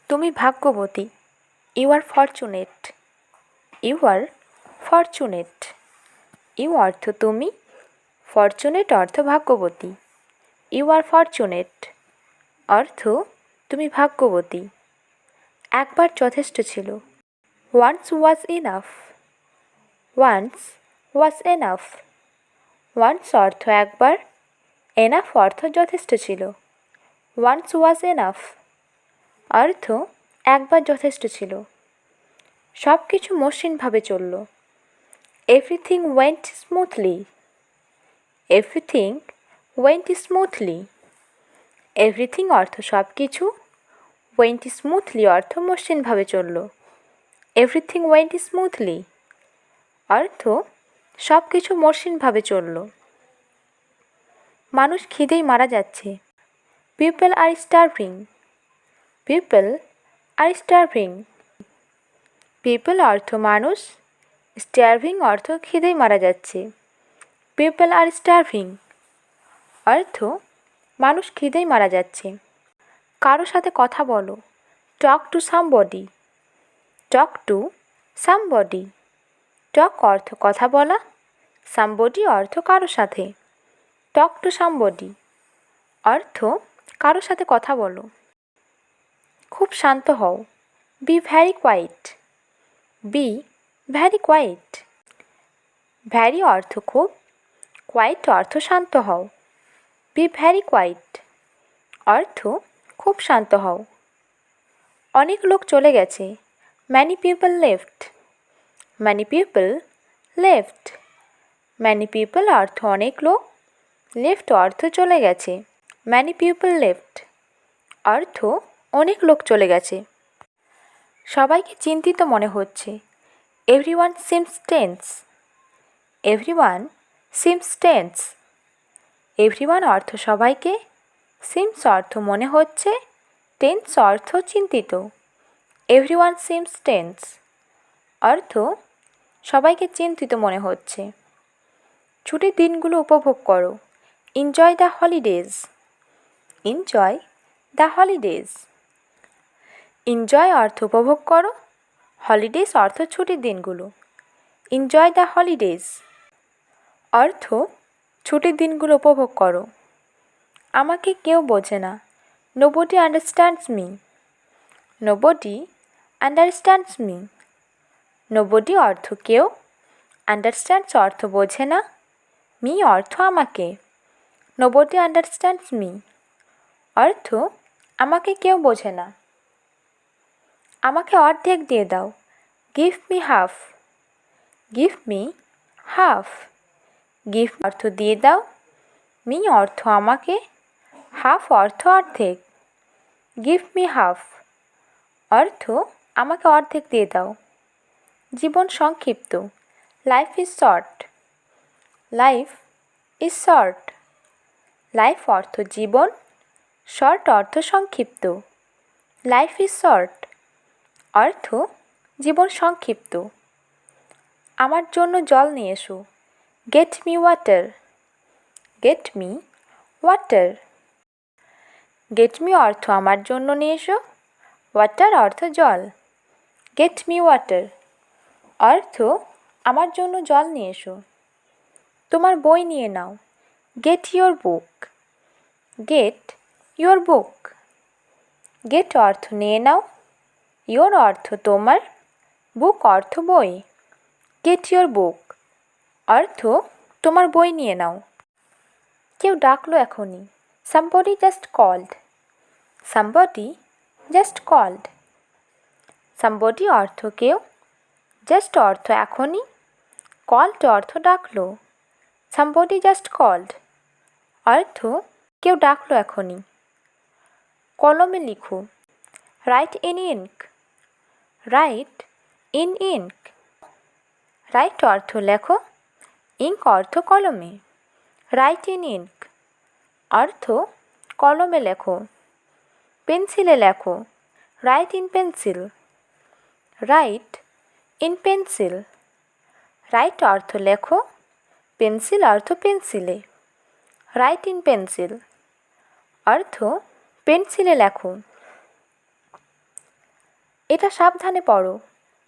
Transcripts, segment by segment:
তুমি ভাগ্যবতী। You are fortunate. You are fortunate. You অর্থ তুমি, ফরচুনেট অর্থ ভাগ্যবতী। ইউ আর ফরচুনেট অর্থ তুমি ভাগ্যবতী। একবার যথেষ্ট ছিল। Once was enough. Once was enough. Once অর্থ একবার, এনাফ অর্থ যথেষ্ট ছিল। ওয়ান্স ওয়াজ এনাফ অর্থ একবার যথেষ্ট ছিল। সব কিছু মসৃণভাবে চলল। Everything went smoothly. Everything went smoothly. Everything অর্থ সব কিছু, ওয়েন্ট স্মুথলি অর্থ মসৃণভাবে চলল। এভরিথিং ওয়েন্ট স্মুথলি অর্থ সব কিছু মসৃণভাবে চলল। মানুষ খিদেই মারা যাচ্ছে। পিপল আর স্টার্ভিং। পিপল আর স্টার্ভিং। পিপল অর্থ মানুষ, স্টার্ভিং অর্থ খিদেই মারা যাচ্ছে। পিপল আর স্টার্ভিং অর্থ মানুষ খিদেই মারা যাচ্ছে। কারো সাথে কথা বলো। Talk to somebody. Talk to somebody. Talk অর্থ কথা বলা, সামবডি অর্থ কারো সাথে। টক টু সামবডি অর্থ কারো সাথে কথা বলো। খুব শান্ত হও। Be very quiet. Be very quiet. Very অর্থ খুব, কোয়াইট অর্থ শান্ত হও। বি ভ্যারি কোয়াইট অর্থ খুব শান্ত হও। অনেক লোক চলে গেছে। Many people left. Many people left. Many people অর্থ অনেক লোক, লেফট অর্থ চলে গেছে। ম্যানি পিপল লেফট অর্থ অনেক লোক চলে গেছে। সবাইকে চিন্তিত মনে হচ্ছে। Everyone seems tense. Everyone seems tense. Everyone অর্থ সবাইকে, সিমস অর্থ মনে হচ্ছে, টেন্স অর্থ চিন্তিত। এভরিওয়ান সিমস টেন্স অর্থ সবাইকে চিন্তিত মনে হচ্ছে। ছুটির দিনগুলো উপভোগ করো। Enjoy the holidays. Enjoy the holidays. Enjoy অর্থ উপভোগ করো, হলিডেজ অর্থ ছুটির দিনগুলো। এনজয় দ্য হলিডেজ অর্থ ছুটির দিনগুলো উপভোগ করো। আমাকে কেউ বোঝে না। Nobody understands me. Nobody understands me. Nobody অর্থ কেউ, আন্ডারস্ট্যান্ডস অর্থ বোঝে না, মি অর্থ আমাকে। নোবডি আন্ডারস্ট্যান্ডস মি অর্থ আমাকে কেউ বোঝে না। আমাকে অর্ধেক দিয়ে দাও। Give me half. Give me half. Give অর্থ দিয়ে দাও, মি অর্থ আমাকে, হাফ অর্থ অর্ধেক। গিভ মি হাফ অর্থ আমাকে অর্ধেক দিয়ে দাও। জীবন সংক্ষিপ্ত। Life is short. Life is short. Life অর্থ জীবন, শর্ট অর্থ সংক্ষিপ্ত। লাইফ ইজ শর্ট অর্থ জীবন সংক্ষিপ্ত। আমার জন্য জল নিয়ে এসো। Get me water. Get me water. Get me অর্থ আমার জন্য নিয়ে এসো, ওয়াটার অর্থ জল। গেট মি ওয়াটার অর্থ আমার জন্য জল নিয়ে এসো। তোমার বই নিয়ে নাও। Get your book. Get your book. Get অর্থ নিয়ে নাও, ইয়োর অর্থ তোমার, বুক অর্থ বই। গেট ইয়োর বুক অর্থ তোমার বই নিয়ে নাও। কেউ ডাকলো এখনই। Somebody just called. Somebody just called. Somebody অর্থ কেউ, জাস্ট অর্থ এখনই, কল্ড অর্থ ডাকলো। সামবডি জাস্ট কল্ড অর্থ কেউ ডাকলো এখনই। কলমে লিখো। Right in ink. Right in ink. Right অর্থ লেখো, ইঙ্ক অর্থ কলমে। রাইট ইন ইঙ্ক অর্থ কলমে লেখো। পেন্সিলে লেখো। Right in pencil. Right in pencil. Right অর্থ লেখো, পেন্সিল অর্থ পেন্সিলে। রাইট ইন পেন্সিল অর্থ পেন্সিলে লেখো। এটা সাবধানে পড়ো।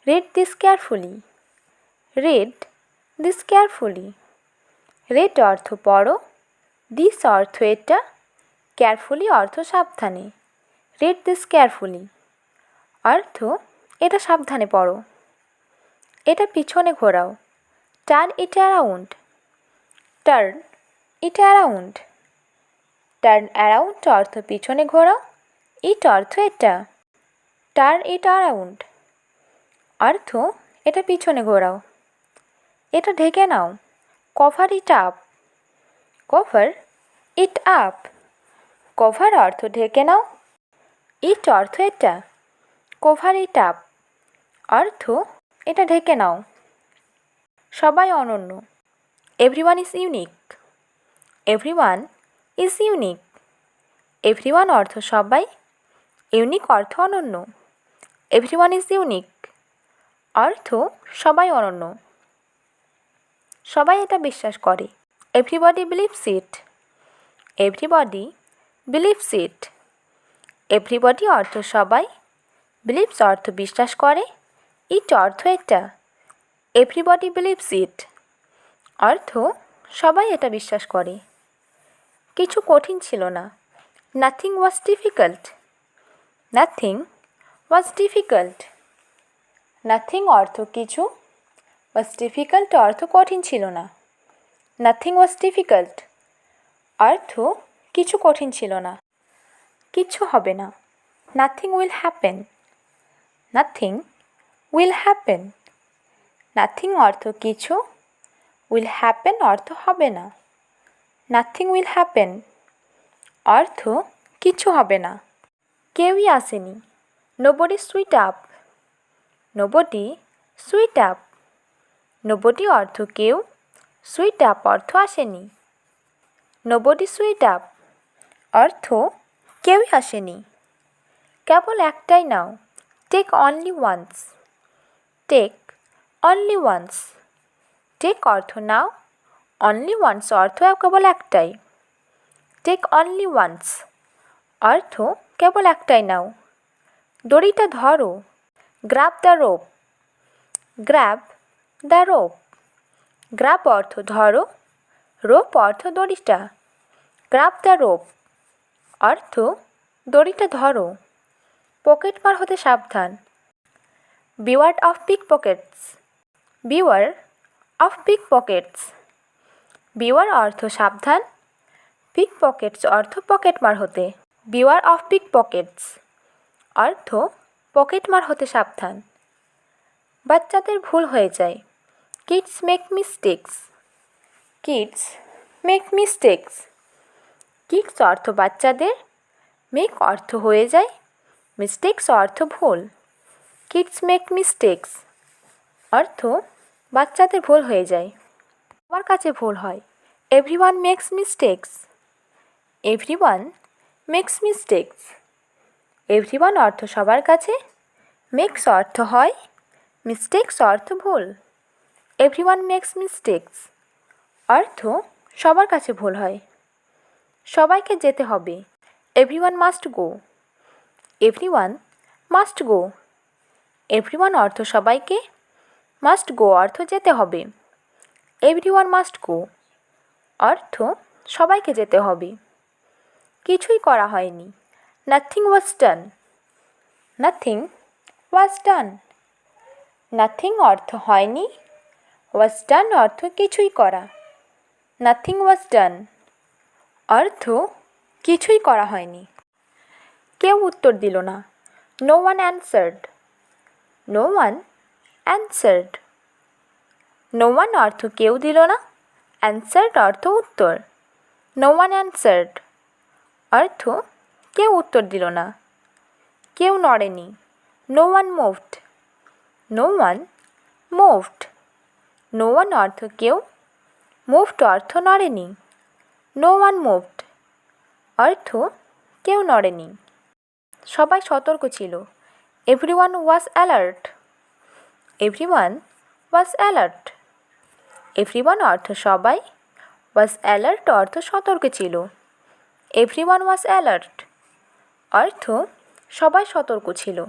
Read this carefully. Read this carefully. Read অর্থ পড়ো, দিস অর্থ এটা, কেয়ারফুলি অর্থ সাবধানে। রিড দিস কেয়ারফুলি অর্থ এটা সাবধানে পড়ো। এটা পিছনে ঘোরাও। Turn it around. Turn it around. Turn around অর্থ পিছনে ঘোরাও, ইট অর্থ এটা। টার্ন ইট অ্যারাউন্ড অর্থ এটা পিছনে ঘোরাও। এটা ঢেকে নাও। Cover it up. Cover it up. Cover অর্থ ঢেকে নাও, ইট অর্থ এটা। কভার ইট আপ অর্থ এটা ঢেকে নাও। সবাই অনন্য। Everyone is unique. Everyone is unique. Everyone অর্থ সবাই, ইউনিক অর্থ অনন্য। এভরিওয়ান ইজ ইউনিক অর্থ সবাই অনন্য। সবাই এটা বিশ্বাস করে। এভরিবডি বিলিভস ইট। এভরিবডি বিলিভস ইট। এভরিবডি অর্থ সবাই, বিলিভস অর্থ বিশ্বাস করে, ইট অর্থ এটা। এভরিবডি বিলিভস ইট অর্থ সবাই এটা বিশ্বাস করে। কিছু কঠিন ছিল না। Nothing was difficult. Nothing was difficult. Nothing অর্থ কিছু, ওয়াজ ডিফিকাল্ট অর্থ কঠিন ছিল না। নাথিং ওয়াজ ডিফিকাল্ট অর্থ কিছু কঠিন ছিল না। কিচ্ছু হবে না। Nothing will happen. Nothing will happen. Nothing অর্থ কিছু, উইল হ্যাপেন অর্থ হবে না। নাথিং উইল হ্যাপেন অর্থ কিছু হবে না। কেউই আসেনি। Nobody sweet up. Nobody sweet up. Nobody অর্থ কেউ, সুইট আপ অর্থ আসেনি। নোবডি সুইট আপ অর্থ কেউই আসেনি। কেবল একটাই নাও। Take only once. Take only once. Take অর্থ নাও, অনলি ওয়ান্স অর্থ কেবল একটাই। টেক অনলি ওয়ান্স অর্থ কেবল একটাই নাও। দড়িটা ধরো। Grab the rope. Grab the rope. Grab অর্থ ধরো, রোপ অর্থ দড়িটা। গ্র্যাব দ্য রোপ অর্থ দড়িটা ধরো। পকেট মার হতে সাবধান। Beware of pickpockets. Beware of pickpockets. Beware অর্থ সাবধান, পিকপকেটস অর্থ পকেট মার হতে। বিওয়ার অফ পিকপকেটস অর্থ পকেট মার হতে সাবধান। বাচ্চাদের ভুল হয়ে যায়। Kids make mistakes. Kids make mistakes. Kids অর্থ বাচ্চাদের, মেক অর্থ হয়ে যায়, মিস্টেক্স অর্থ ভুল। কিডস মেক মিস্টেক্স অর্থ বাচ্চাদের ভুল হয়ে যায়। সবার কাছে ভুল হয়। Everyone makes mistakes. Everyone makes mistakes. Everyone অর্থ সবার কাছে, মেক্স অর্থ হয়, মিস্টেক্স অর্থ ভুল। এভরিওয়ান মেক্স মিস্টেক্স অর্থ সবার কাছে ভুল হয়। সবাইকে যেতে হবে। Everyone must go. Everyone must go. Everyone অর্থ সবাইকে, মাস্ট গো অর্থ যেতে হবে। এভরিওয়ান মাস্ট গো অর্থ সবাইকে যেতে হবে। কিছুই করা হয়নি। নাথিং ওয়াজ ডান। নাথিং ওয়াজ ডান। নাথিং অর্থ হয়নি, ওয়াজ ডান অর্থ কিছুই করা। নাথিং ওয়াজ ডান অর্থ কিছুই করা হয়নি। কেউ উত্তর দিল না। No one answered. No one answered. No one অর্থ কেউ দিল না, অ্যানসার্ড অর্থ উত্তর। নো ওয়ান অ্যানসার্ড অর্থ কেউ উত্তর দিল না। কেউ নড়েনি। No one moved. No one moved. No one অর্থ কেউ, মুভড অর্থ নড়েনি। নো ওয়ান মুভড অর্থ কেউ নড়েনি। সবাই সতর্ক ছিল। এভরিওয়ান ওয়াজ অ্যালার্ট। এভরিওয়ান ওয়াজ অ্যালার্ট। এভরিওয়ান অর্থ সবাই, ওয়াজ অ্যালার্ট অর্থ সতর্ক ছিল। এভরিওয়ান ওয়াজ অ্যালার্ট অর্থ সবাই সতর্ক ছিল।